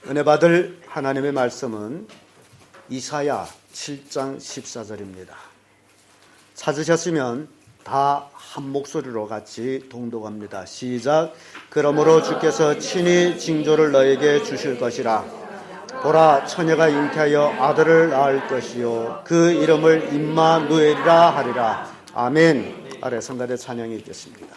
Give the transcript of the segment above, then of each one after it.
은혜 받을 하나님의 말씀은 이사야 7장 14절입니다. 찾으셨으면 다 한 목소리로 같이 동독합니다. 시작. 그러므로 주께서 친히 징조를 너에게 주실 것이라. 보라, 처녀가 잉태하여 아들을 낳을 것이요 그 이름을 임마누엘이라 하리라. 아멘. 아래 성가대 찬양이 있겠습니다.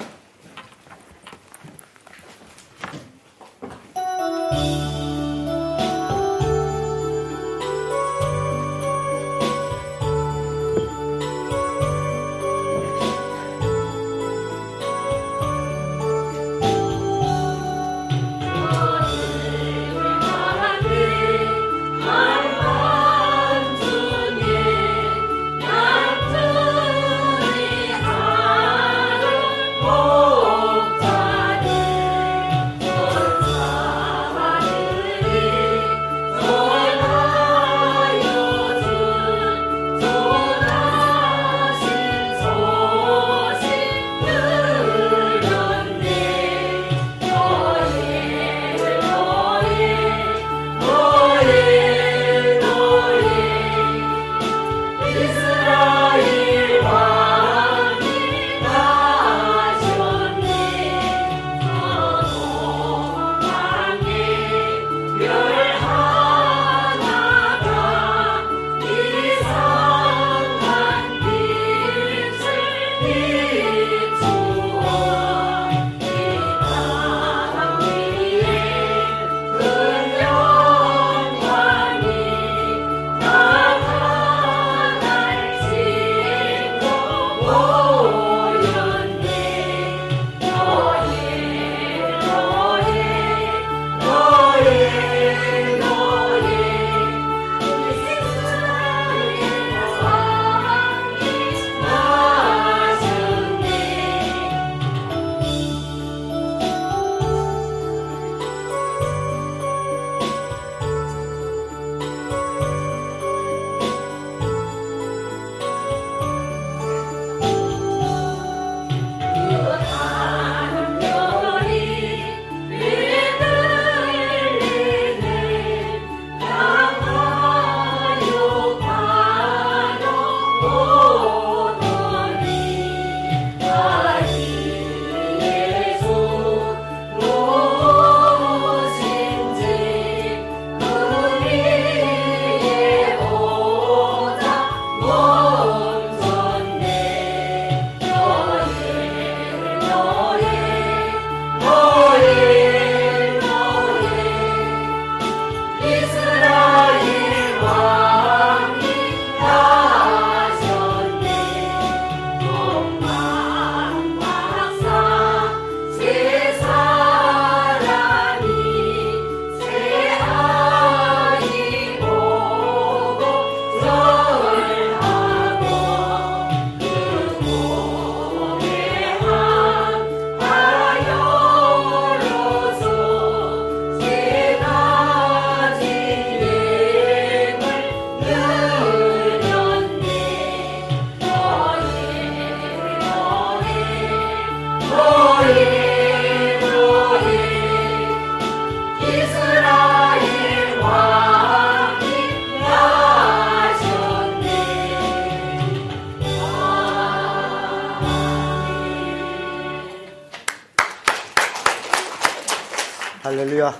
할렐루야.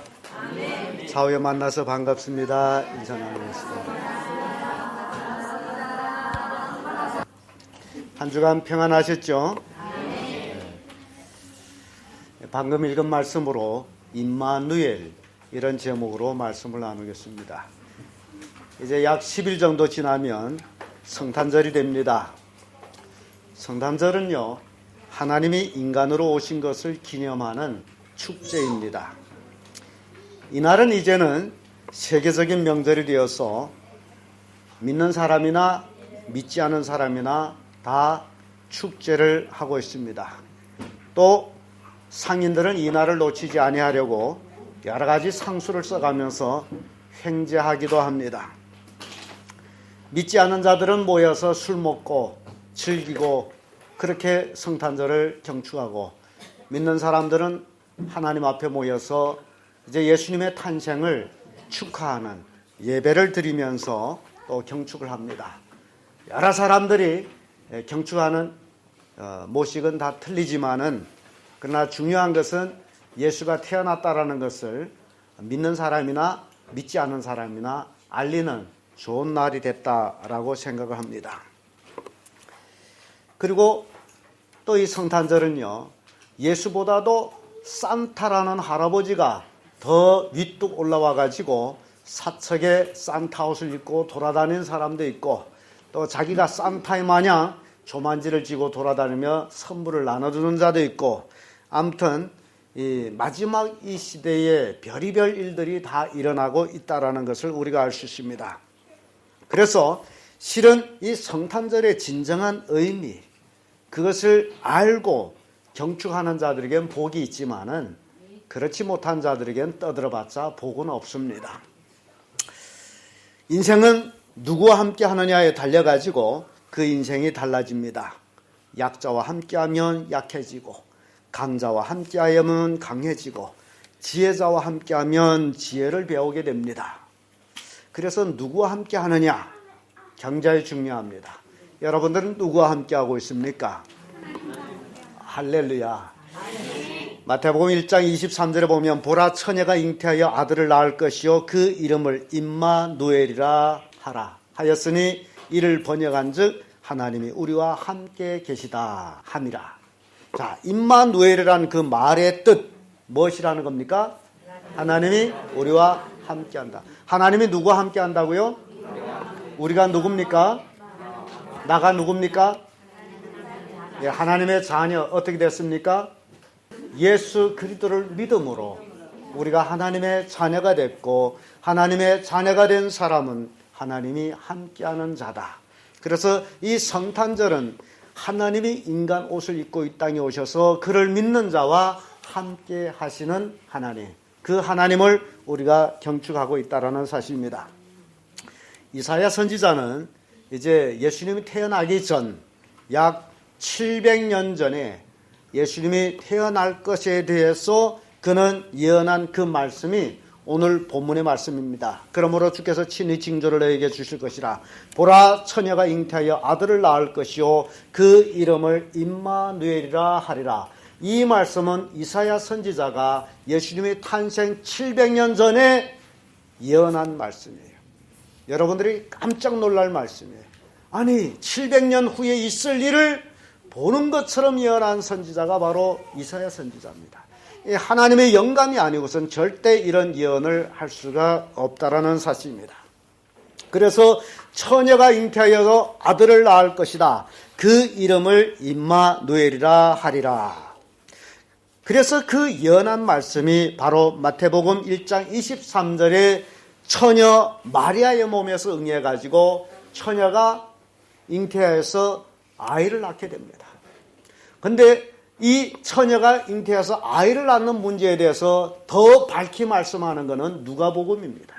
좌우에 만나서 반갑습니다. 인사 나누겠습니다. 한 주간 평안하셨죠? 방금 읽은 말씀으로 임마누엘 이런 제목으로 말씀을 나누겠습니다. 이제 약 10일 정도 지나면 성탄절이 됩니다. 성탄절은요, 하나님이 인간으로 오신 것을 기념하는 축제입니다. 이날은 이제는 세계적인 명절이 되어서 믿는 사람이나 믿지 않은 사람이나 다 축제를 하고 있습니다. 또 상인들은 이날을 놓치지 아니하려고 여러 가지 상수를 써가면서 횡재하기도 합니다. 믿지 않은 자들은 모여서 술 먹고 즐기고 그렇게 성탄절을 경축하고, 믿는 사람들은 하나님 앞에 모여서 이제 예수님의 탄생을 축하하는 예배를 드리면서 또 경축을 합니다. 여러 사람들이 경축하는 모식은 다 틀리지만은 그러나 중요한 것은 예수가 태어났다라는 것을 믿는 사람이나 믿지 않는 사람이나 알리는 좋은 날이 됐다라고 생각을 합니다. 그리고 또 이 성탄절은요, 예수보다도 산타라는 할아버지가 더 위뚝 올라와 가지고 사척에 산타 옷을 입고 돌아다니는 사람도 있고, 또 자기가 산타의 마냥 조만지를 쥐고 돌아다니며 선물을 나눠주는 자도 있고, 아무튼 이 마지막 이 시대에 별의별 일들이 다 일어나고 있다라는 것을 우리가 알 수 있습니다. 그래서 실은 이 성탄절의 진정한 의미, 그것을 알고 경축하는 자들에겐 복이 있지만은 그렇지 못한 자들에겐 떠들어봤자 복은 없습니다. 인생은 누구와 함께 하느냐에 달려가지고 그 인생이 달라집니다. 약자와 함께하면 약해지고, 강자와 함께하면 강해지고, 지혜자와 함께하면 지혜를 배우게 됩니다. 그래서 누구와 함께 하느냐, 굉장히 중요합니다. 여러분들은 누구와 함께하고 있습니까? 할렐루야. 마태복음 1장 23절에 보면 보라 처녀가 잉태하여 아들을 낳을 것이요 그 이름을 임마누엘이라 하라 하였으니 이를 번역한즉 하나님이 우리와 함께 계시다 함이라. 자, 임마누엘이라는 그 말의 뜻 무엇이라는 겁니까? 하나님이 우리와 함께한다. 하나님이 누구와 함께한다고요? 우리가 누굽니까? 나가 누굽니까? 예, 하나님의 자녀 어떻게 됐습니까? 예수 그리스도를 믿음으로 우리가 하나님의 자녀가 됐고, 하나님의 자녀가 된 사람은 하나님이 함께하는 자다. 그래서 이 성탄절은 하나님이 인간 옷을 입고 이 땅에 오셔서 그를 믿는 자와 함께 하시는 하나님, 그 하나님을 우리가 경축하고 있다는 사실입니다. 이사야 선지자는 이제 예수님이 태어나기 전 약 700년 전에 예수님이 태어날 것에 대해서 그는 예언한 그 말씀이 오늘 본문의 말씀입니다. 그러므로 주께서 친히 징조를 너에게 주실 것이라. 보라 처녀가 잉태하여 아들을 낳을 것이요 그 이름을 임마누엘이라 하리라. 이 말씀은 이사야 선지자가 예수님의 탄생 700년 전에 예언한 말씀이에요. 여러분들이 깜짝 놀랄 말씀이에요. 아니 700년 후에 있을 일을 보는 것처럼 예언한 선지자가 바로 이사야 선지자입니다. 하나님의 영감이 아니고선 절대 이런 예언을 할 수가 없다라는 사실입니다. 그래서 처녀가 잉태하여 아들을 낳을 것이다. 그 이름을 임마누엘이라 하리라. 그래서 그 예언한 말씀이 바로 마태복음 1장 23절에 처녀 마리아의 몸에서 응해가지고 처녀가 잉태해서 아이를 낳게 됩니다. 그런데 이 처녀가 잉태해서 아이를 낳는 문제에 대해서 더 밝히 말씀하는 것은 누가복음입니다.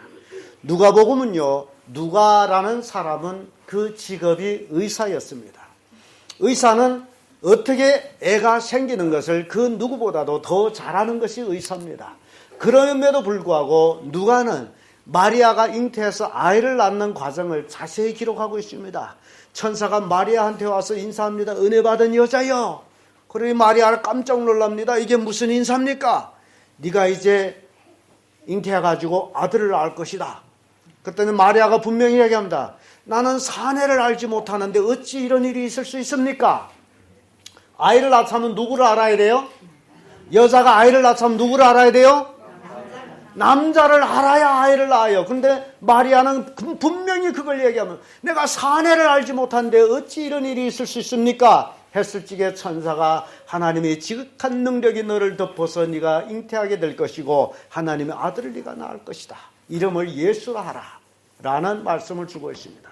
누가복음은요, 누가라는 사람은 그 직업이 의사였습니다. 의사는 어떻게 애가 생기는 것을 그 누구보다도 더 잘하는 것이 의사입니다. 그럼에도 불구하고 누가는 마리아가 잉태해서 아이를 낳는 과정을 자세히 기록하고 있습니다. 천사가 마리아한테 와서 인사합니다. 은혜 받은 여자여. 그러니 마리아를 깜짝 놀랍니다. 이게 무슨 인사입니까? 네가 이제 잉태해가지고 아들을 낳을 것이다. 그때는 마리아가 분명히 얘기합니다. 나는 사내를 알지 못하는데 어찌 이런 일이 있을 수 있습니까? 아이를 낳자면 누구를 알아야 돼요? 여자가 아이를 낳자면 누구를 알아야 돼요? 남자를 알아야 아이를 낳아요. 그런데 마리아는 분명히 그걸 얘기하면 내가 사내를 알지 못하는데 어찌 이런 일이 있을 수 있습니까? 했을 적에 천사가 하나님의 지극한 능력이 너를 덮어서 네가 잉태하게 될 것이고 하나님의 아들을 네가 낳을 것이다. 이름을 예수라 하라 라는 말씀을 주고 있습니다.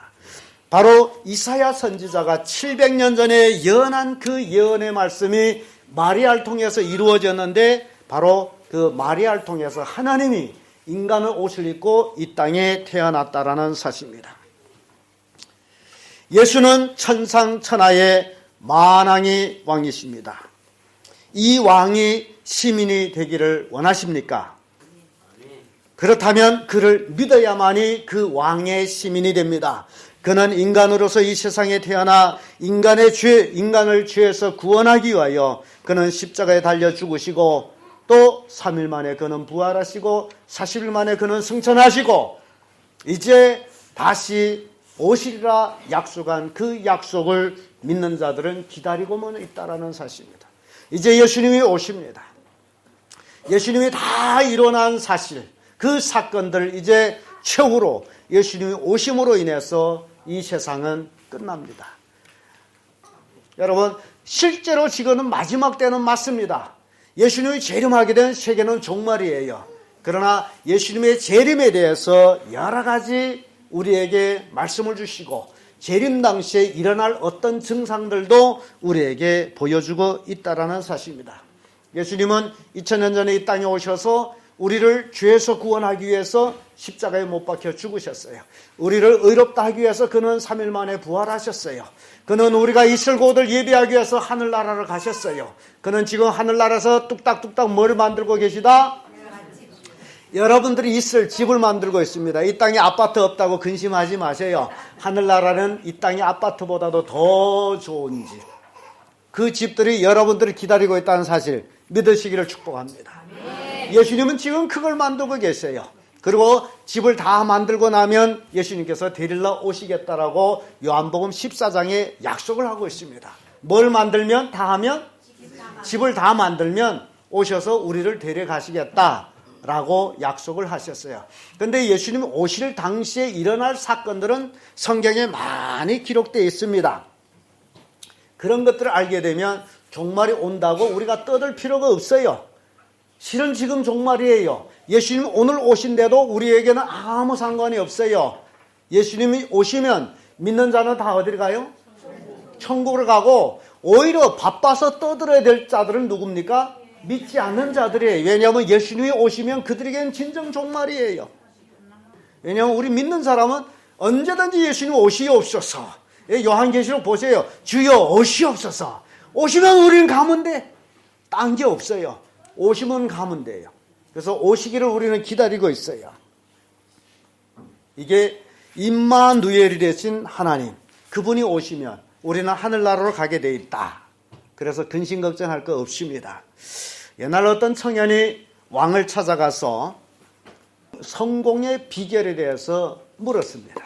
바로 이사야 선지자가 700년 전에 예언한 그 예언의 말씀이 마리아를 통해서 이루어졌는데 바로 그 마리아를 통해서 하나님이 인간의 옷을 입고 이 땅에 태어났다라는 사실입니다. 예수는 천상천하의 만왕의 왕이십니다. 이 왕이 시민이 되기를 원하십니까? 그렇다면 그를 믿어야만이 그 왕의 시민이 됩니다. 그는 인간으로서 이 세상에 태어나 인간을 죄에서 구원하기 위하여 그는 십자가에 달려 죽으시고 또 3일 만에 그는 부활하시고 40일 만에 그는 승천하시고 이제 다시 오시리라 약속한 그 약속을 믿는 자들은 기다리고만 있다라는 사실입니다. 이제 예수님이 오십니다. 예수님이 다 일어난 사실, 그 사건들 이제 최후로 예수님이 오심으로 인해서 이 세상은 끝납니다. 여러분, 실제로 지금은 마지막 때는 맞습니다. 예수님이 재림하게 된 세계는 종말이에요. 그러나 예수님의 재림에 대해서 여러 가지 우리에게 말씀을 주시고 재림 당시에 일어날 어떤 증상들도 우리에게 보여주고 있다는 사실입니다. 예수님은 2000년 전에 이 땅에 오셔서 우리를 죄에서 구원하기 위해서 십자가에 못 박혀 죽으셨어요. 우리를 의롭다 하기 위해서 그는 3일 만에 부활하셨어요. 그는 우리가 있을 곳을 예비하기 위해서 하늘나라를 가셨어요. 그는 지금 하늘나라에서 뚝딱뚝딱 뭘 만들고 계시다? 여러분들이 있을 집을 만들고 있습니다. 이 땅에 아파트 없다고 근심하지 마세요. 하늘나라는 이 땅의 아파트보다도 더 좋은 집. 그 집들이 여러분들을 기다리고 있다는 사실 믿으시기를 축복합니다. 예수님은 지금 그걸 만들고 계세요. 그리고 집을 다 만들고 나면 예수님께서 데리러 오시겠다라고 요한복음 14장에 약속을 하고 있습니다. 뭘 만들면 다 하면? 집을 다 만들면 오셔서 우리를 데려가시겠다라고 약속을 하셨어요. 그런데 예수님 오실 당시에 일어날 사건들은 성경에 많이 기록되어 있습니다. 그런 것들을 알게 되면 종말이 온다고 우리가 떠들 필요가 없어요. 실은 지금 종말이에요. 예수님 오늘 오신데도 우리에게는 아무 상관이 없어요. 예수님이 오시면 믿는 자는 다 어디를 가요? 천국을 가고 오히려 바빠서 떠들어야 될 자들은 누굽니까? 믿지 않는 자들이에요. 왜냐하면 예수님이 오시면 그들에게는 진정 종말이에요. 왜냐하면 우리 믿는 사람은 언제든지 예수님 오시옵소서. 요한계시록 보세요. 주여 오시옵소서. 오시면 우리는 가면 돼. 딴 게 없어요. 오시면 가면 돼요. 그래서 오시기를 우리는 기다리고 있어요. 이게 임마누엘이 되신 하나님, 그분이 오시면 우리는 하늘나라로 가게 돼 있다. 그래서 근심 걱정할 거 없습니다. 옛날 어떤 청년이 왕을 찾아가서 성공의 비결에 대해서 물었습니다.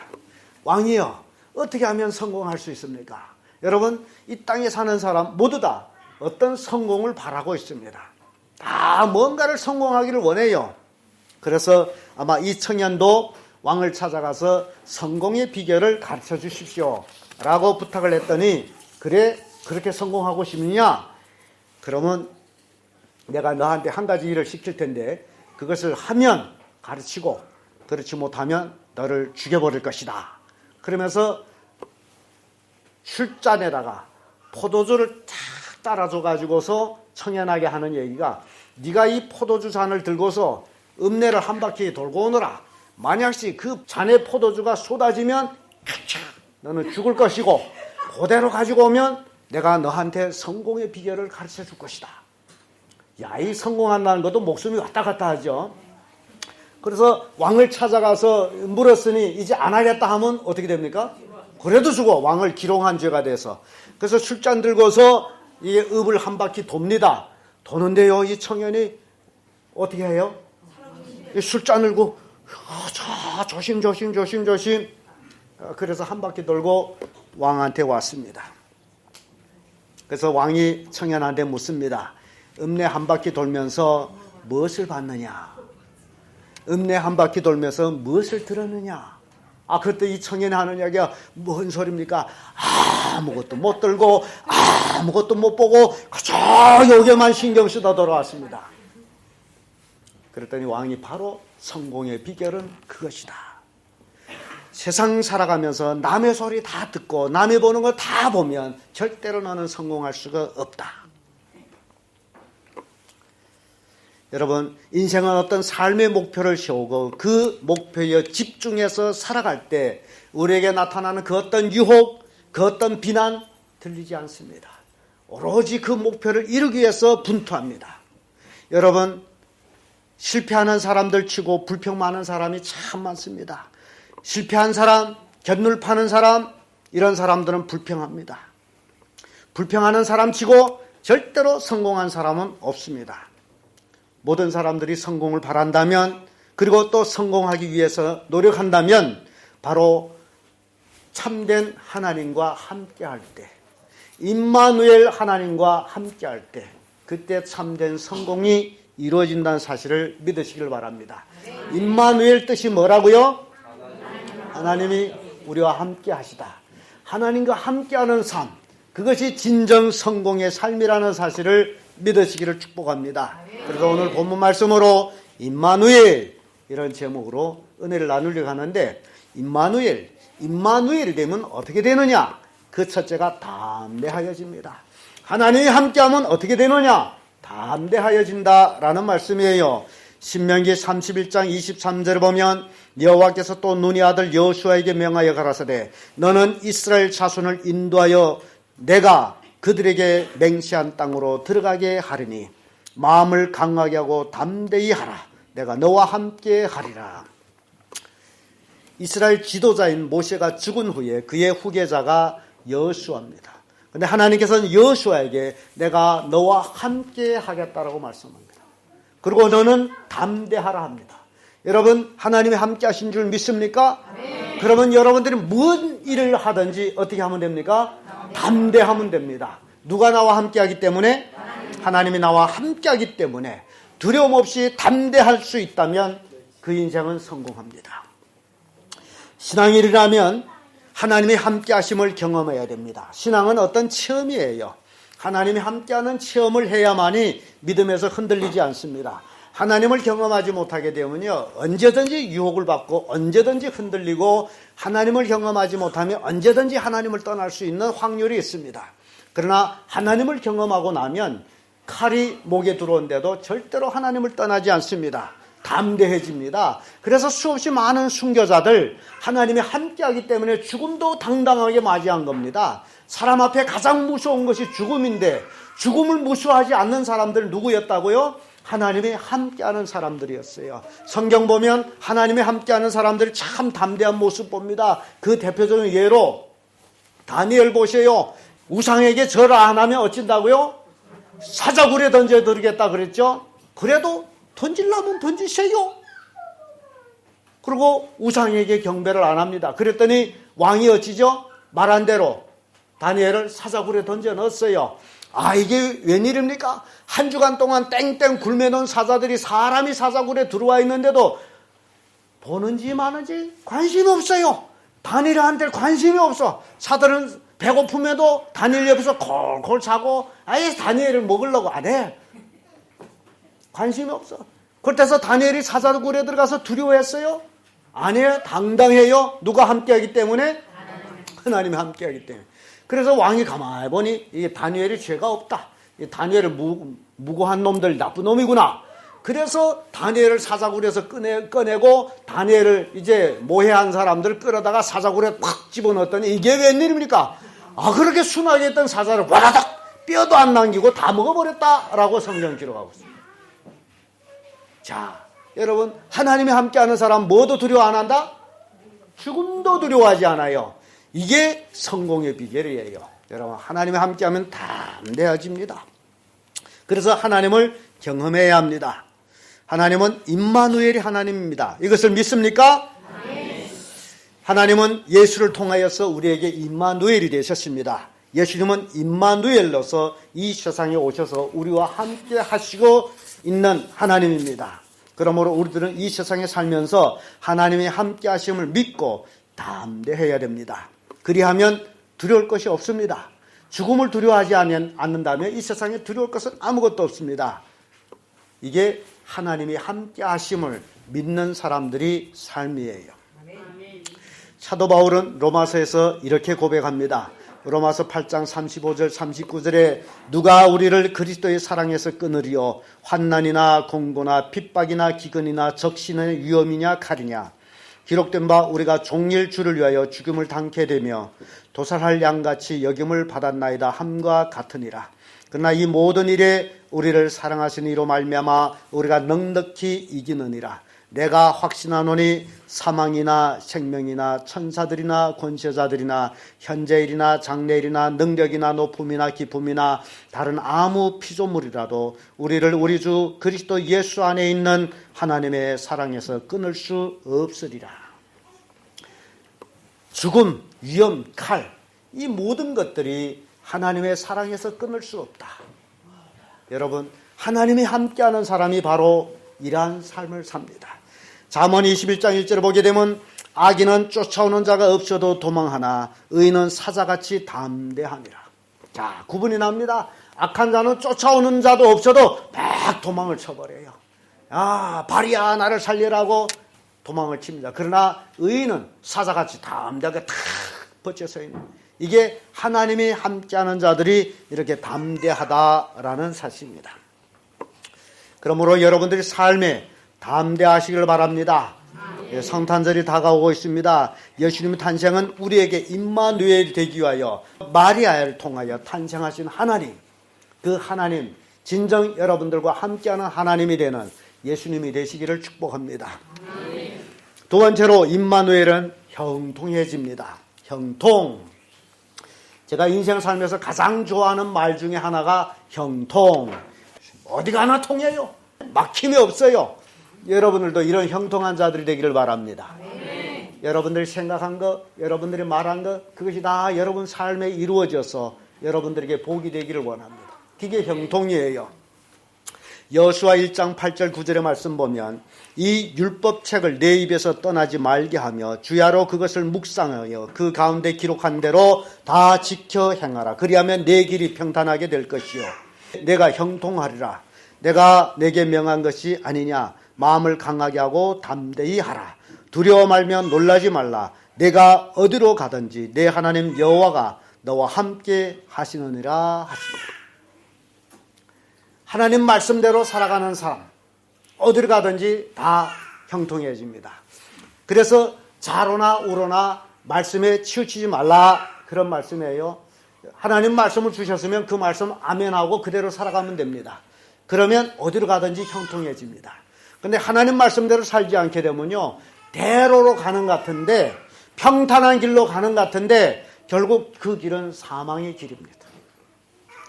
왕이여, 어떻게 하면 성공할 수 있습니까? 여러분, 이 땅에 사는 사람 모두 다 어떤 성공을 바라고 있습니다. 다 뭔가를 성공하기를 원해요. 그래서 아마 이 청년도 왕을 찾아가서 성공의 비결을 가르쳐 주십시오 라고 부탁을 했더니, 그래 그렇게 성공하고 싶느냐? 그러면 내가 너한테 한 가지 일을 시킬 텐데 그것을 하면 가르치고 그렇지 못하면 너를 죽여버릴 것이다. 그러면서 술잔에다가 포도주를 탁 따라줘 가지고서 청연하게 하는 얘기가, 네가 이 포도주 잔을 들고서 읍내를 한 바퀴 돌고 오너라. 만약시 그 잔에 포도주가 쏟아지면 너는 죽을 것이고, 그대로 가지고 오면 내가 너한테 성공의 비결을 가르쳐 줄 것이다. 야, 이 성공한다는 것도 목숨이 왔다 갔다 하죠. 그래서 왕을 찾아가서 물었으니 이제 안 하겠다 하면 어떻게 됩니까? 그래도 죽어. 왕을 기롱한 죄가 돼서. 그래서 술잔 들고서 이 읍을 한 바퀴 돕니다. 도는데요, 이 청년이 어떻게 해요? 이 술잔 들고 조심. 그래서 한 바퀴 돌고 왕한테 왔습니다. 그래서 왕이 청년한테 묻습니다. 읍내 한 바퀴 돌면서 무엇을 봤느냐? 읍내 한 바퀴 돌면서 무엇을 들었느냐? 그때 이 청년이 하는 이야기가 뭔 소리입니까? 아무것도 못 들고 아무것도 못 보고 그저 여기에만 신경 쓰다 돌아왔습니다. 그랬더니 왕이 바로 성공의 비결은 그것이다. 세상 살아가면서 남의 소리 다 듣고 남이 보는 거 다 보면 절대로 너는 성공할 수가 없다. 여러분, 인생은 어떤 삶의 목표를 세우고 그 목표에 집중해서 살아갈 때 우리에게 나타나는 그 어떤 유혹, 그 어떤 비난 들리지 않습니다. 오로지 그 목표를 이루기 위해서 분투합니다. 여러분, 실패하는 사람들 치고 불평 많은 사람이 참 많습니다. 실패한 사람, 곁눈 파는 사람, 이런 사람들은 불평합니다. 불평하는 사람 치고 절대로 성공한 사람은 없습니다. 모든 사람들이 성공을 바란다면, 그리고 또 성공하기 위해서 노력한다면 바로 참된 하나님과 함께할 때, 임마누엘 하나님과 함께할 때, 그때 참된 성공이 이루어진다는 사실을 믿으시길 바랍니다. 임마누엘 뜻이 뭐라고요? 하나님이 우리와 함께 하시다. 하나님과 함께하는 삶, 그것이 진정 성공의 삶이라는 사실을 믿으시기를 축복합니다. 그래서 오늘 본문 말씀으로 임마누엘, 이런 제목으로 은혜를 나누려고 하는데, 임마누엘이 되면 어떻게 되느냐? 그 첫째가 담대하여집니다. 하나님이 함께하면 어떻게 되느냐? 담대하여진다라는 말씀이에요. 신명기 31장 23절을 보면 여호와께서 또 눈의 아들 여호수아에게 명하여 가라사대 너는 이스라엘 자손을 인도하여 내가 그들에게 맹세한 땅으로 들어가게 하리니 마음을 강하게 하고 담대히 하라. 내가 너와 함께 하리라. 이스라엘 지도자인 모세가 죽은 후에 그의 후계자가 여호수아입니다. 그런데 하나님께서는 여호수아에게 내가 너와 함께 하겠다라고 말씀합니다. 그리고 너는 담대하라 합니다. 여러분, 하나님이 함께 하신 줄 믿습니까? 네. 그러면 여러분들이 무슨 일을 하든지 어떻게 하면 됩니까? 담대하면 됩니다. 누가 나와 함께 하기 때문에? 하나님이 나와 함께 하기 때문에 두려움 없이 담대할 수 있다면 그 인생은 성공합니다. 신앙인이라면 하나님이 함께 하심을 경험해야 됩니다. 신앙은 어떤 체험이에요. 하나님이 함께하는 체험을 해야만이 믿음에서 흔들리지 않습니다. 하나님을 경험하지 못하게 되면요, 언제든지 유혹을 받고 언제든지 흔들리고, 하나님을 경험하지 못하면 언제든지 하나님을 떠날 수 있는 확률이 있습니다. 그러나 하나님을 경험하고 나면 칼이 목에 들어온데도 절대로 하나님을 떠나지 않습니다. 담대해집니다. 그래서 수없이 많은 순교자들, 하나님이 함께하기 때문에 죽음도 당당하게 맞이한 겁니다. 사람 앞에 가장 무서운 것이 죽음인데 죽음을 무서워하지 않는 사람들 누구였다고요? 하나님이 함께하는 사람들이었어요. 성경 보면 하나님이 함께하는 사람들이 참 담대한 모습 봅니다. 그 대표적인 예로 다니엘 보세요. 우상에게 절 안 하면 어쩐다고요? 사자굴에 던져드리겠다 그랬죠. 그래도 던질라면 던지세요. 그리고 우상에게 경배를 안 합니다. 그랬더니 왕이 어찌죠? 말한 대로 다니엘을 사자굴에 던져 넣었어요. 아, 이게 웬일입니까? 한 주간 동안 땡땡 굶어놓은 사자들이 사람이 사자굴에 들어와 있는데도 보는지 마는지 관심이 없어요. 다니엘한테 관심이 없어. 사들은 배고픔에도 다니엘 옆에서 골골 자고 아예 다니엘을 먹으려고 안 해. 관심이 없어. 그래서 다니엘이 사자굴에 들어가서 두려워했어요? 아니에요. 당당해요. 누가 함께하기 때문에? 하나님이 함께하기 때문에. 그래서 왕이 가만히 보니 이게 다니엘이 죄가 없다. 다니엘을 무고한 놈들 나쁜 놈이구나. 그래서 다니엘을 사자굴에서 꺼내고 다니엘을 이제 모해한 사람들을 끌어다가 사자굴에 팍 집어넣었더니 이게 웬일입니까? 아, 그렇게 순하게 했던 사자를 와다닥 뼈도 안 남기고 다 먹어버렸다라고 성경 기록하고 있습니다. 자, 여러분, 하나님이 함께하는 사람 뭐도 두려워 안 한다? 죽음도 두려워하지 않아요. 이게 성공의 비결이에요. 여러분, 하나님이 함께하면 담대해집니다. 그래서 하나님을 경험해야 합니다. 하나님은 임마누엘이 하나님입니다. 이것을 믿습니까? 네. 하나님은 예수를 통하여서 우리에게 임마누엘이 되셨습니다. 예수님은 임마누엘로서 이 세상에 오셔서 우리와 함께 하시고 있는 하나님입니다. 그러므로 우리들은 이 세상에 살면서 하나님의 함께 하심을 믿고 담대해야 됩니다. 그리하면 두려울 것이 없습니다. 죽음을 두려워하지 않는다면 이 세상에 두려울 것은 아무것도 없습니다. 이게 하나님이 함께 하심을 믿는 사람들이 삶이에요. 사도 바울은 로마서에서 이렇게 고백합니다. 로마서 8장 35절 39절에 누가 우리를 그리스도의 사랑에서 끊으리요 환난이나 공고나 핍박이나 기근이나 적신의 위험이냐 칼이냐 기록된 바 우리가 종일 주를 위하여 죽음을 당케 되며 도살할 양같이 여김을 받았나이다 함과 같으니라. 그러나 이 모든 일에 우리를 사랑하신 이로 말미암아 우리가 넉넉히 이기느니라. 내가 확신하노니 사망이나 생명이나 천사들이나 권세자들이나 현재일이나 장래일이나 능력이나 높음이나 기쁨이나 다른 아무 피조물이라도 우리를 우리 주 그리스도 예수 안에 있는 하나님의 사랑에서 끊을 수 없으리라. 죽음, 위험, 칼, 이 모든 것들이 하나님의 사랑에서 끊을 수 없다. 여러분, 하나님이 함께하는 사람이 바로 이러한 삶을 삽니다. 잠언 21장 1절을 보게 되면 악인은 쫓아오는 자가 없어도 도망하나 의인은 사자같이 담대하니라. 자, 구분이 납니다. 악한 자는 쫓아오는 자도 없어도 막 도망을 쳐버려요. 아, 발이야 나를 살리라고 도망을 칩니다. 그러나 의인은 사자같이 담대하게 탁 버텨서 있는, 이게 하나님이 함께하는 자들이 이렇게 담대하다라는 사실입니다. 그러므로 여러분들이 삶에 담대하시길 바랍니다. 성탄절이 다가오고 있습니다. 예수님의 탄생은 우리에게 임마누엘이 되기 위하여 마리아를 통하여 탄생하신 하나님, 그 하나님, 진정 여러분들과 함께하는 하나님이 되는 예수님이 되시기를 축복합니다. 두 번째로 임마누엘은 형통해집니다. 형통. 제가 인생 살면서 가장 좋아하는 말 중에 하나가 형통. 어디 가나 통해요. 막힘이 없어요. 여러분들도 이런 형통한 자들이 되기를 바랍니다. 여러분들이 생각한 것, 여러분들이 말한 것, 그것이 다 여러분 삶에 이루어져서 여러분들에게 복이 되기를 원합니다. 그게 형통이에요. 여호수아 1장 8절 9절의 말씀 보면 이 율법책을 내 입에서 떠나지 말게 하며 주야로 그것을 묵상하여 그 가운데 기록한 대로 다 지켜 행하라. 그리하면 내 길이 평탄하게 될 것이요 내가 형통하리라. 내가 내게 명한 것이 아니냐. 마음을 강하게 하고 담대히 하라. 두려워 말면 놀라지 말라. 내가 어디로 가든지 내 하나님 여호와가 너와 함께 하시느니라 하십니다. 하나님 말씀대로 살아가는 사람, 어디를 가든지 다 형통해집니다. 그래서 좌로나 우로나 말씀에 치우치지 말라, 그런 말씀이에요. 하나님 말씀을 주셨으면 그 말씀 아멘하고 그대로 살아가면 됩니다. 그러면 어디로 가든지 형통해집니다. 근데 하나님 말씀대로 살지 않게 되면요, 대로로 가는 것 같은데, 평탄한 길로 가는 것 같은데 결국 그 길은 사망의 길입니다.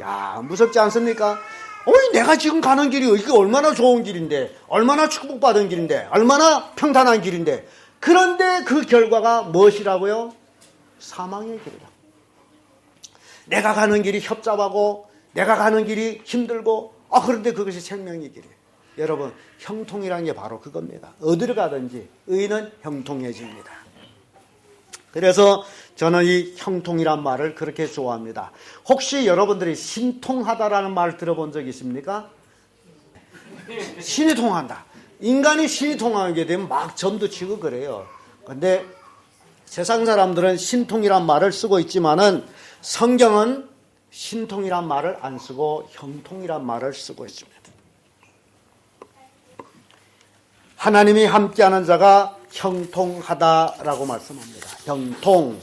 야, 무섭지 않습니까? 어이, 내가 지금 가는 길이 이게 얼마나 좋은 길인데, 얼마나 축복받은 길인데, 얼마나 평탄한 길인데, 그런데 그 결과가 무엇이라고요? 사망의 길이라. 내가 가는 길이 협잡하고 내가 가는 길이 힘들고, 그런데 그것이 생명의 길이에요. 여러분, 형통이라는 게 바로 그겁니다. 어디를 가든지 의인은 형통해집니다. 그래서 저는 이 형통이란 말을 그렇게 좋아합니다. 혹시 여러분들이 신통하다라는 말 들어본 적 있습니까? 신이 통한다. 인간이 신이 통하게 되면 막 점도 치고 그래요. 근데 세상 사람들은 신통이란 말을 쓰고 있지만은 성경은 신통이란 말을 안 쓰고 형통이란 말을 쓰고 있습니다. 하나님이 함께하는 자가 형통하다라고 말씀합니다. 형통.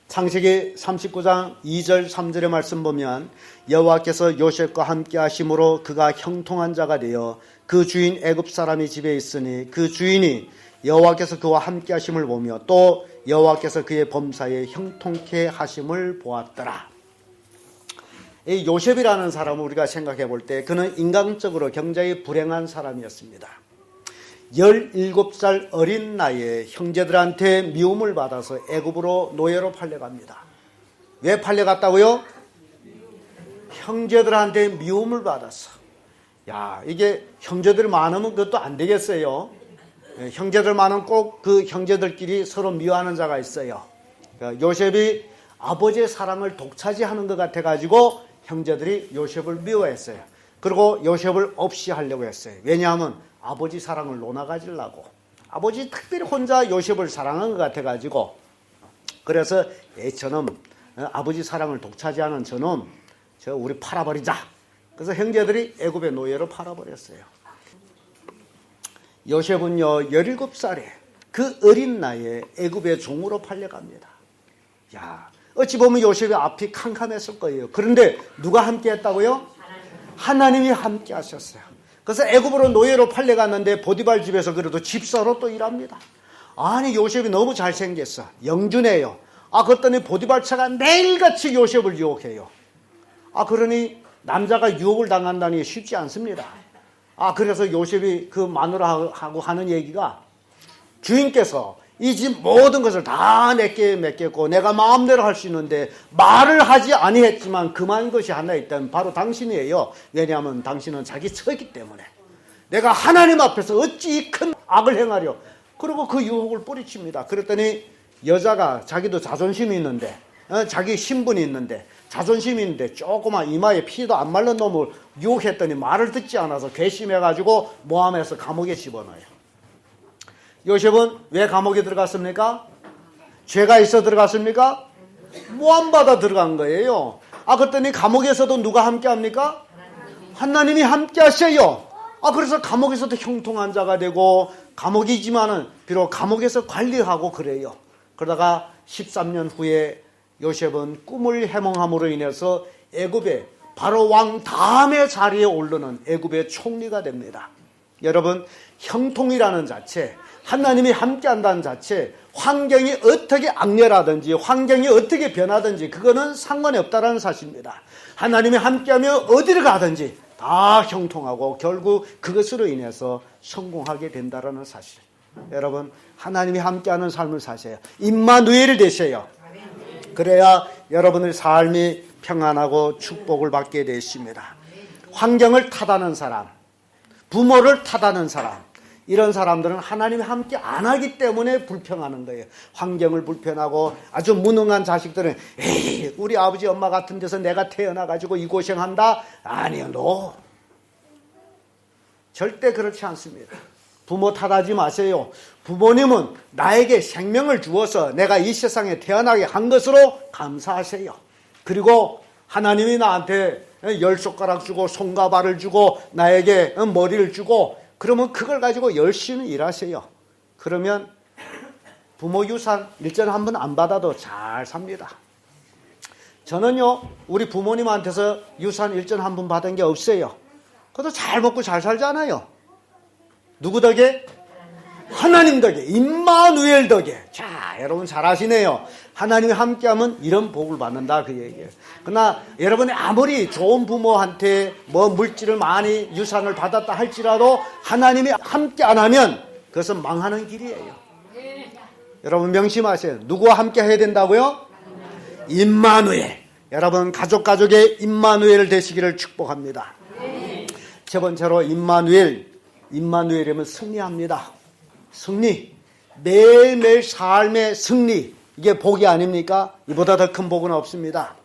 창세기 39장 2절 3절의 말씀 보면 여호와께서 요셉과 함께 하심으로 그가 형통한 자가 되어 그 주인 애굽 사람이 집에 있으니 그 주인이 여호와께서 그와 함께 하심을 보며 또 여호와께서 그의 범사에 형통케 하심을 보았더라. 이 요셉이라는 사람을 우리가 생각해 볼 때 그는 인간적으로 굉장히 불행한 사람이었습니다. 17살 어린 나이에 형제들한테 미움을 받아서 애굽으로 노예로 팔려갑니다. 왜 팔려갔다고요? 형제들한테 미움을 받았어. 야, 이게 형제들 많으면 그것도 안 되겠어요. 형제들 많으면 꼭 그 형제들끼리 서로 미워하는 자가 있어요. 요셉이 아버지의 사랑을 독차지하는 것 같아가지고 형제들이 요셉을 미워했어요. 그리고 요셉을 없이 하려고 했어요. 왜냐하면 아버지 사랑을 논아가지려고. 아버지 특별히 혼자 요셉을 사랑한 것 같아가지고. 그래서 저놈, 아버지 사랑을 독차지하는 저놈, 우리 팔아버리자. 그래서 형제들이 애굽의 노예로 팔아버렸어요. 요셉은요 17살에 그 어린 나이에 애굽의 종으로 팔려갑니다. 야, 어찌 보면 요셉의 앞이 캄캄했을 거예요. 그런데 누가 함께 했다고요? 하나님이 함께 하셨어요. 그래서 애굽으로 노예로 팔려갔는데 보디발 집에서 그래도 집사로 또 일합니다. 아니 요셉이 너무 잘생겼어. 영준해요. 그랬더니 보디발 차가 매일같이 요셉을 유혹해요. 그러니 남자가 유혹을 당한다니 쉽지 않습니다. 그래서 요셉이 그 마누라하고 하는 얘기가 주인께서 이 집 모든 것을 다 내게 맡겼고 내가 마음대로 할 수 있는데 말을 하지 아니했지만 금한 것이 하나 있다면 바로 당신이에요. 왜냐하면 당신은 자기 처이기 때문에. 내가 하나님 앞에서 어찌 이 큰 악을 행하려. 그리고 그 유혹을 뿌리칩니다. 그랬더니 여자가 자기도 자존심이 있는데 자기 신분이 있는데 자존심이 있는데 조그만 이마에 피도 안 마른 놈을 유혹했더니 말을 듣지 않아서 괘씸해가지고 모함해서 감옥에 집어넣어요. 요셉은 왜 감옥에 들어갔습니까? 죄가 있어 들어갔습니까? 모함받아 들어간 거예요. 그랬더니 감옥에서도 누가 함께 합니까? 하나님이 함께 하셔요. 그래서 감옥에서도 형통한 자가 되고 감옥이지만은 비록 감옥에서 관리하고 그래요. 그러다가 13년 후에 요셉은 꿈을 해몽함으로 인해서 애굽의 바로 왕 다음의 자리에 오르는 애굽의 총리가 됩니다. 여러분, 형통이라는 자체, 하나님이 함께한다는 자체, 환경이 어떻게 악렬하든지 환경이 어떻게 변하든지 그거는 상관이 없다는 사실입니다. 하나님이 함께하면 어디를 가든지 다 형통하고 결국 그것으로 인해서 성공하게 된다는 사실. 여러분, 하나님이 함께하는 삶을 사세요. 임마누엘이 되세요. 그래야 여러분의 삶이 평안하고 축복을 받게 되십니다. 환경을 탓하는 사람, 부모를 탓하는 사람, 이런 사람들은 하나님이 함께 안 하기 때문에 불평하는 거예요. 환경을 불편하고 아주 무능한 자식들은 에이, 우리 아버지 엄마 같은 데서 내가 태어나가지고 이 고생한다? 아니요, 노. 절대 그렇지 않습니다. 부모 탓하지 마세요. 부모님은 나에게 생명을 주어서 내가 이 세상에 태어나게 한 것으로 감사하세요. 그리고 하나님이 나한테 10손가락 주고 손과 발을 주고 나에게 머리를 주고 그러면 그걸 가지고 열심히 일하세요. 그러면 부모 유산 일전 한번 안 받아도 잘 삽니다. 저는요, 우리 부모님한테서 유산 일전 한 번 받은 게 없어요. 그래도 잘 먹고 잘 살잖아요. 누구 덕에? 하나님 덕에, 임마누엘 덕에. 자, 여러분 잘 아시네요. 하나님이 함께하면 이런 복을 받는다 그 얘기예요. 그러나 여러분이 아무리 좋은 부모한테 물질을 많이 유산을 받았다 할지라도 하나님이 함께 안 하면 그것은 망하는 길이에요. 여러분 명심하세요. 누구와 함께 해야 된다고요? 임마누엘. 여러분 가족의 임마누엘 되시기를 축복합니다. 세 번째로 임마누엘이면 승리합니다. 승리. 매일매일 삶의 승리. 이게 복이 아닙니까? 이보다 더 큰 복은 없습니다.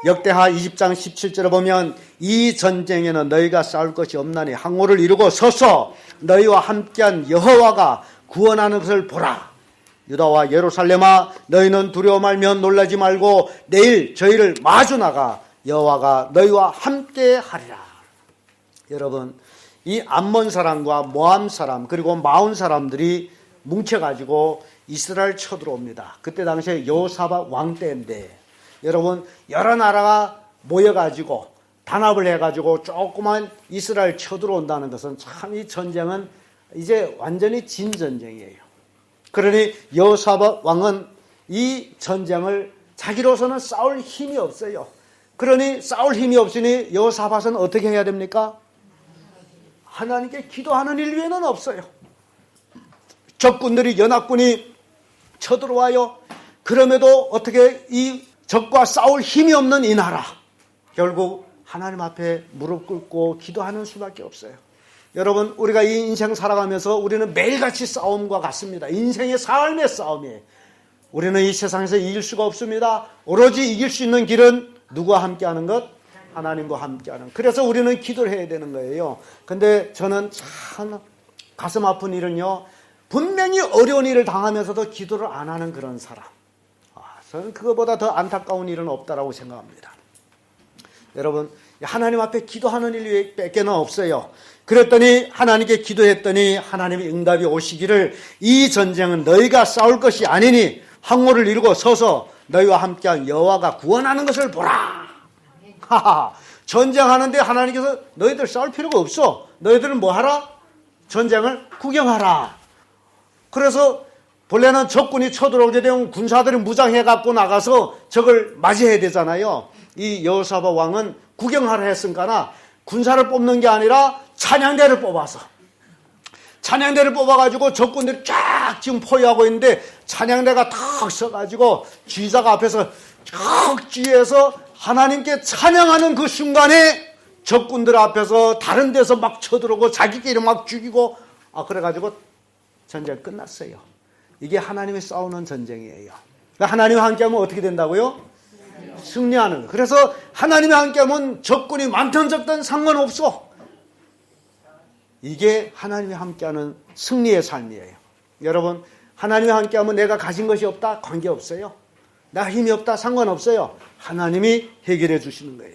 역대하 20장 17절에 보면 이 전쟁에는 너희가 싸울 것이 없나니 항우를 이루고 서서 너희와 함께한 여호와가 구원하는 것을 보라. 유다와 예루살렘아 너희는 두려워 말며 놀라지 말고 내일 저희를 마주 나가 여호와가 너희와 함께 하리라. 여러분, 이 암몬 사람과 모함 사람 그리고 마온 사람들이 뭉쳐가지고 이스라엘 쳐들어옵니다. 그때 당시에 여호사밧 왕 때인데 여러분 여러 나라가 모여가지고 단합을 해가지고 조그만 이스라엘 쳐들어온다는 것은 참 이 전쟁은 이제 완전히 진 전쟁이에요. 그러니 여호사밧 왕은 이 전쟁을 자기로서는 싸울 힘이 없어요. 그러니 싸울 힘이 없으니 여호사밧은 어떻게 해야 됩니까? 하나님께 기도하는 일 외에는 없어요. 적군들이 연합군이 쳐들어와요. 그럼에도 어떻게 이 적과 싸울 힘이 없는 이 나라 결국 하나님 앞에 무릎 꿇고 기도하는 수밖에 없어요. 여러분 우리가 이 인생 살아가면서 우리는 매일같이 싸움과 같습니다. 인생의 삶의 싸움이에요. 우리는 이 세상에서 이길 수가 없습니다. 오로지 이길 수 있는 길은 누구와 함께하는 것? 하나님과 함께하는. 그래서 우리는 기도를 해야 되는 거예요. 근데 저는 참 가슴 아픈 일은요, 분명히 어려운 일을 당하면서도 기도를 안 하는 그런 사람. 저는 그거보다 더 안타까운 일은 없다라고 생각합니다. 여러분, 하나님 앞에 기도하는 일 밖에는 없어요. 그랬더니 하나님께 기도했더니 하나님의 응답이 오시기를 이 전쟁은 너희가 싸울 것이 아니니 항모를 이루고 서서 너희와 함께한 여호와가 구원하는 것을 보라. 하하. 전쟁하는데 하나님께서 너희들 싸울 필요가 없어. 너희들은 뭐 하라? 전쟁을 구경하라. 그래서 본래는 적군이 쳐들어오게 되면 군사들이 무장해 갖고 나가서 적을 맞이해야 되잖아요. 이 여호사밧 왕은 구경하라 했으니까 군사를 뽑는 게 아니라 찬양대를 뽑아서, 찬양대를 뽑아가지고 적군들이 쫙 지금 포위하고 있는데 찬양대가 탁 서가지고 지휘자가 앞에서 쫙 지휘해서 하나님께 찬양하는 그 순간에 적군들 앞에서 다른 데서 막 쳐들어오고 자기끼리 막 죽이고, 그래가지고 전쟁 끝났어요. 이게 하나님이 싸우는 전쟁이에요. 하나님과 함께하면 어떻게 된다고요? 승리하는 거예요. 그래서 하나님과 함께하면 적군이 많든 적든 상관없어. 이게 하나님과 함께하는 승리의 삶이에요. 여러분, 하나님과 함께하면 내가 가진 것이 없다? 관계없어요. 나 힘이 없다? 상관없어요. 하나님이 해결해 주시는 거예요.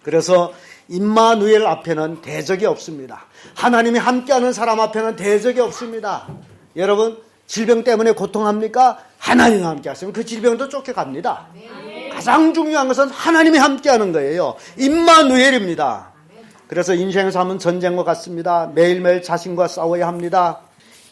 그래서 임마누엘 앞에는 대적이 없습니다. 하나님이 함께하는 사람 앞에는 대적이 없습니다. 여러분, 질병 때문에 고통합니까? 하나님과 함께 하시면 그 질병도 쫓겨갑니다. 가장 중요한 것은 하나님이 함께하는 거예요. 임마누엘입니다. 그래서 인생의 삶은 전쟁과 같습니다. 매일매일 자신과 싸워야 합니다.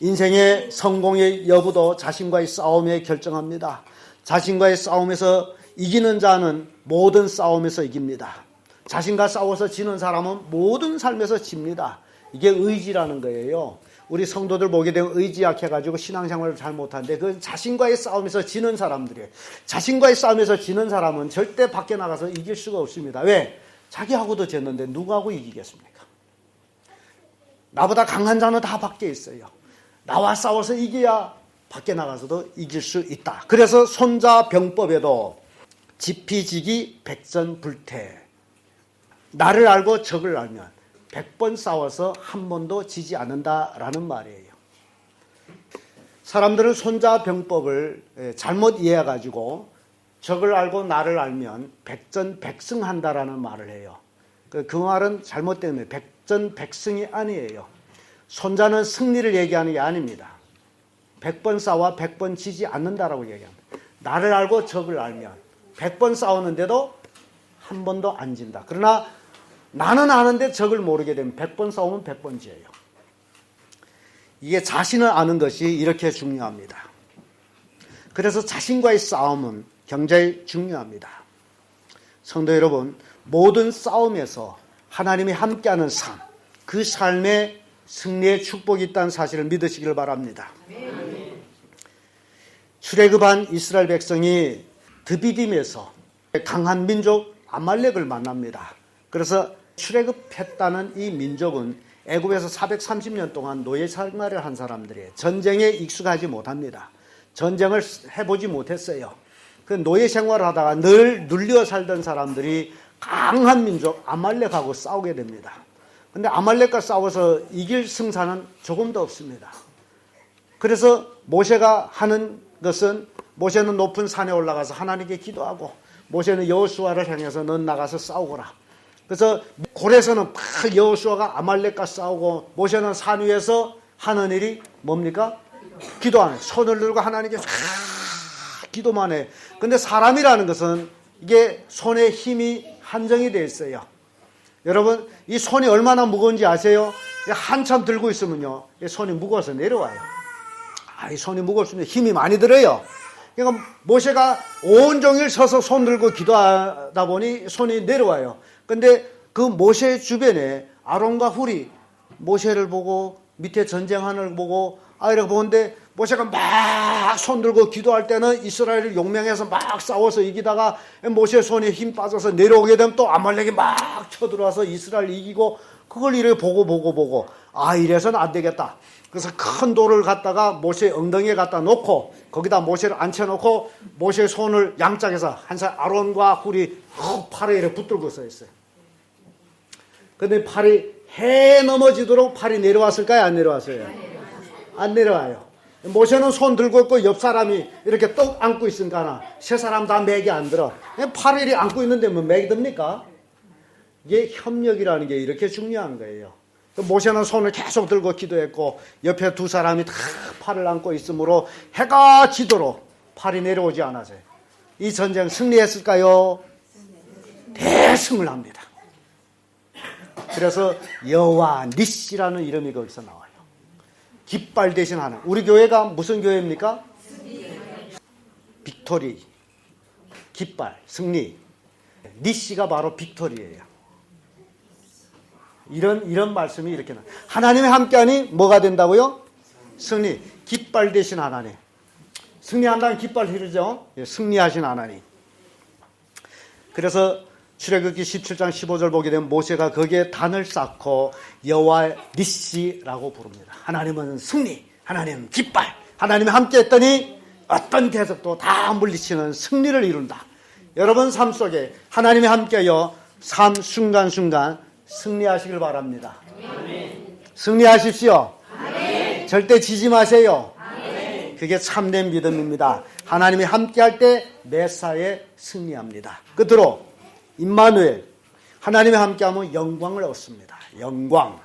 인생의 성공의 여부도 자신과의 싸움에 결정합니다. 자신과의 싸움에서 이기는 자는 모든 싸움에서 이깁니다. 자신과 싸워서 지는 사람은 모든 삶에서 집니다. 이게 의지라는 거예요. 우리 성도들 보게 되면 의지 약해가지고 신앙생활을 잘 못하는데 그 자신과의 싸움에서 지는 사람들이에요. 자신과의 싸움에서 지는 사람은 절대 밖에 나가서 이길 수가 없습니다. 왜? 자기하고도 졌는데 누구하고 이기겠습니까? 나보다 강한 자는 다 밖에 있어요. 나와 싸워서 이겨야 밖에 나가서도 이길 수 있다. 그래서 손자병법에도 지피지기 백전불태, 나를 알고 적을 알면 100번 싸워서 한 번도 지지 않는다라는 말이에요. 사람들은 손자병법을 잘못 이해해가지고 적을 알고 나를 알면 백전백승한다라는 말을 해요. 그 말은 잘못된 거예요. 백전백승이 아니에요. 손자는 승리를 얘기하는 게 아닙니다. 100번 싸워 100번 지지 않는다라고 얘기합니다. 나를 알고 적을 알면 100번 싸우는데도 한 번도 안 진다. 그러나 나는 아는데 적을 모르게 되면 100번 싸우면 100번 지어요. 이게 자신을 아는 것이 이렇게 중요합니다. 그래서 자신과의 싸움은 굉장히 중요합니다. 성도 여러분, 모든 싸움에서 하나님이 함께하는 삶, 그 삶에 승리의 축복이 있다는 사실을 믿으시길 바랍니다. 출애굽한 이스라엘 백성이 드비딤에서 강한 민족 아말렉을 만납니다. 그래서 출애굽했다는 이 민족은 애굽에서 430년 동안 노예 생활을 한 사람들이에요. 전쟁에 익숙하지 못합니다. 전쟁을 해보지 못했어요. 그 노예 생활을 하다가 늘 눌려 살던 사람들이 강한 민족 아말렉하고 싸우게 됩니다. 근데 아말렉과 싸워서 이길 승산은 조금도 없습니다. 그래서 모세가 하는 것은, 모세는 높은 산에 올라가서 하나님께 기도하고, 모세는 여호수아를 향해서 넌 나가서 싸우거라. 그래서 골에서는 막 여호수아가 아말렉과 싸우고, 모세는 산 위에서 하는 일이 뭡니까? 기도하는, 손을 들고 하나님께 기도만 해. 근데 사람이라는 것은 이게 손에 힘이 한정이 되어 있어요. 여러분, 이 손이 얼마나 무거운지 아세요? 한참 들고 있으면요, 이 손이 무거워서 내려와요. 이 손이 무거우면 힘이 많이 들어요. 그러니까 모세가 온종일 서서 손 들고 기도하다 보니 손이 내려와요. 근데 그 모세 주변에 아론과 훌이 모세를 보고 밑에 전쟁하는 걸 보고 이렇게 보는데, 모세가 막 손 들고 기도할 때는 이스라엘을 용맹해서 막 싸워서 이기다가 모세의 손에 힘 빠져서 내려오게 되면 또 아말렉이 막 쳐들어와서 이스라엘 이기고, 그걸 이렇게 보고 이래서는 안 되겠다. 그래서 큰 돌을 갖다가 모세의 엉덩이에 갖다 놓고 거기다 모세를 앉혀놓고 모세의 손을 양짝에서 한 사람 아론과 훌이 팔에 이렇게 붙들고 서 있어요. 근데 팔이 해 넘어지도록 팔이 내려왔을까요? 안 내려왔어요? 안 내려와요. 모세는 손 들고 있고 옆 사람이 이렇게 떡 안고 있으니까 세 사람 다 맥이 안 들어. 팔을 이렇게 안고 있는데 뭐 맥이 듭니까? 이게 협력이라는 게 이렇게 중요한 거예요. 모세는 손을 계속 들고 기도했고 옆에 두 사람이 다 팔을 안고 있으므로 해가 지도록 팔이 내려오지 않았어요. 이 전쟁 승리했을까요? 대승을 합니다. 그래서 여호와 니시라는 이름이 거기서 나와요. 깃발 대신 하는. 우리 교회가 무슨 교회입니까? 빅토리, 깃발, 승리. 니시가 바로 빅토리예요. 이런 말씀이 이렇게 나. 하나님이 함께하니 뭐가 된다고요? 승리. 깃발 대신 하나님. 승리한다는 깃발 흐르죠? 예, 승리하신 하나님. 그래서 출애굽기 17장 15절 보게 되면 모세가 거기에 단을 쌓고 여호와 니시라고 부릅니다. 하나님은 승리, 하나님은 깃발, 하나님이 함께 했더니 어떤 대적도 다 물리치는 승리를 이룬다. 여러분 삶 속에 하나님이 함께하여 삶 순간순간 승리하시길 바랍니다. 아멘. 승리하십시오. 아멘. 절대 지지 마세요. 아멘. 그게 참된 믿음입니다. 하나님이 함께할 때 매사에 승리합니다. 끝으로 임마누엘, 하나님이 함께하면 영광을 얻습니다. 영광.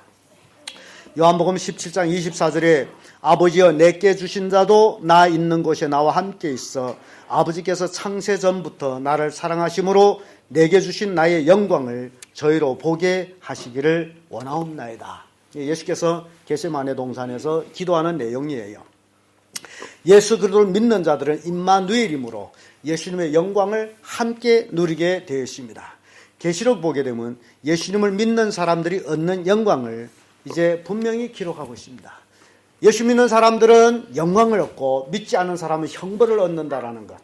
요한복음 17장 24절에 아버지여 내게 주신 자도 나 있는 곳에 나와 함께 있어 아버지께서 창세 전부터 나를 사랑하심으로 내게 주신 나의 영광을 저희로 보게 하시기를 원하옵나이다. 예수께서 겟세마네 동산에서 기도하는 내용이에요. 예수 그리스도를 믿는 자들은 임마누엘이므로 예수님의 영광을 함께 누리게 되었습니다. 계시록 보게 되면 예수님을 믿는 사람들이 얻는 영광을 이제 분명히 기록하고 있습니다. 예수 믿는 사람들은 영광을 얻고 믿지 않는 사람은 형벌을 얻는다라는 것.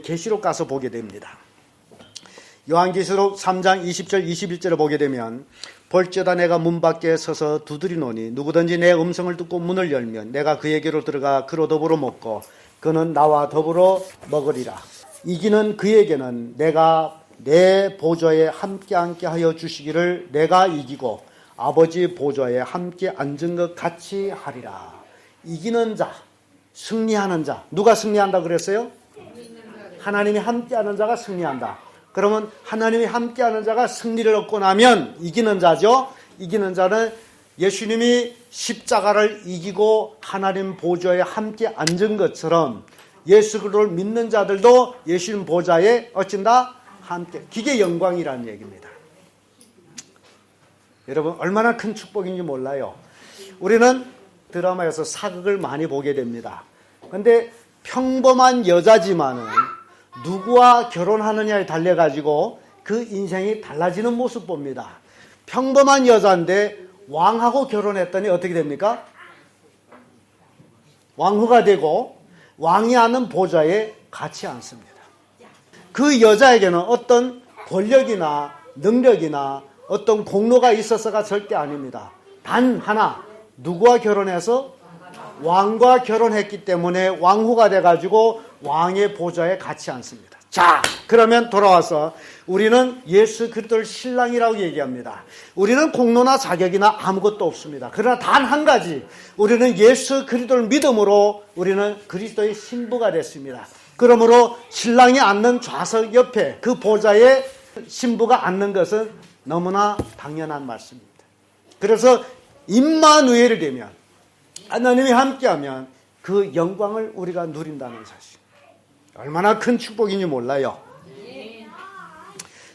계시록 가서 보게 됩니다. 요한계시록 3장 20절 21절을 보게 되면 볼지어다 내가 문 밖에 서서 두드리노니 누구든지 내 음성을 듣고 문을 열면 내가 그에게로 들어가 그로 더불어 먹고 그는 나와 더불어 먹으리라. 이기는 그에게는 내가 내 보좌에 함께 하여 주시기를 내가 이기고 아버지 보좌에 함께 앉은 것 같이 하리라. 이기는 자, 승리하는 자. 누가 승리한다 그랬어요? 하나님이 함께하는 자가 승리한다. 그러면 하나님이 함께하는 자가 승리를 얻고 나면 이기는 자죠. 이기는 자는 예수님이 십자가를 이기고 하나님 보좌에 함께 앉은 것처럼 예수 그리스도를 믿는 자들도 예수님 보좌에 어쩐다? 함께. 그게 영광이라는 얘기입니다. 여러분 얼마나 큰 축복인지 몰라요. 우리는 드라마에서 사극을 많이 보게 됩니다. 그런데 평범한 여자지만은 누구와 결혼하느냐에 달려가지고 그 인생이 달라지는 모습 봅니다. 평범한 여자인데 왕하고 결혼했더니 어떻게 됩니까? 왕후가 되고 왕이 하는 보좌에 같이 앉습니다. 그 여자에게는 어떤 권력이나 능력이나 어떤 공로가 있어서가 절대 아닙니다. 단 하나, 누구와 결혼해서? 왕과 결혼했기 때문에 왕후가 돼가지고 왕의 보좌에 같이 앉습니다. 자, 그러면 돌아와서 우리는 예수 그리스도를 신랑이라고 얘기합니다. 우리는 공로나 자격이나 아무것도 없습니다. 그러나 단 한 가지, 우리는 예수 그리스도를 믿음으로 우리는 그리스도의 신부가 됐습니다. 그러므로 신랑이 앉는 좌석 옆에 그 보좌에 신부가 앉는 것은 너무나 당연한 말씀입니다. 그래서 임마누엘이 되면 하나님이 함께하면 그 영광을 우리가 누린다는 사실. 얼마나 큰 축복인지 몰라요.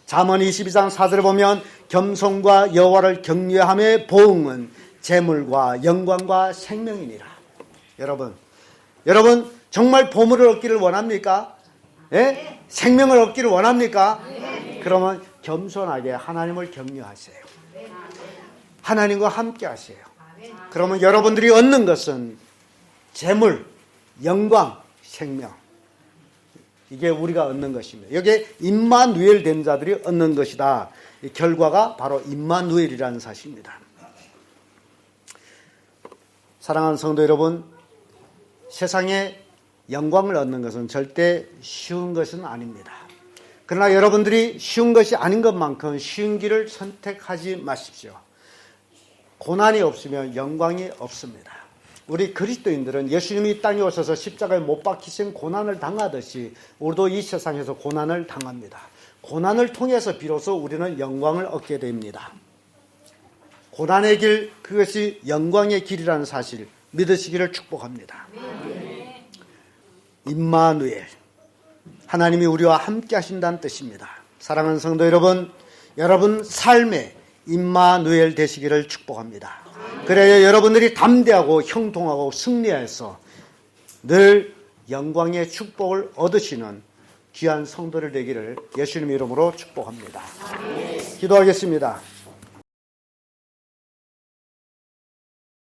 잠언 22장 4절에 보면 겸손과 여호와를 경외함의 보응은 재물과 영광과 생명이니라. 여러분 정말 보물을 얻기를 원합니까? 예? 생명을 얻기를 원합니까? 그러면 겸손하게 하나님을 경외하세요. 하나님과 함께 하세요. 그러면 여러분들이 얻는 것은 재물, 영광, 생명. 이게 우리가 얻는 것입니다. 여기에 임마누엘 된 자들이 얻는 것이다. 이 결과가 바로 임마누엘이라는 사실입니다. 사랑하는 성도 여러분, 세상에 영광을 얻는 것은 절대 쉬운 것은 아닙니다. 그러나 여러분들이 쉬운 것이 아닌 것만큼 쉬운 길을 선택하지 마십시오. 고난이 없으면 영광이 없습니다. 우리 그리스도인들은 예수님이 이 땅에 오셔서 십자가에 못 박히신 고난을 당하듯이 우리도 이 세상에서 고난을 당합니다. 고난을 통해서 비로소 우리는 영광을 얻게 됩니다. 고난의 길, 그것이 영광의 길이라는 사실 믿으시기를 축복합니다. 임마누엘, 하나님이 우리와 함께 하신다는 뜻입니다. 사랑하는 성도 여러분, 여러분 삶에 임마누엘 되시기를 축복합니다. 그래야 여러분들이 담대하고 형통하고 승리해서 늘 영광의 축복을 얻으시는 귀한 성도를 되기를 예수님 이름으로 축복합니다. 기도하겠습니다.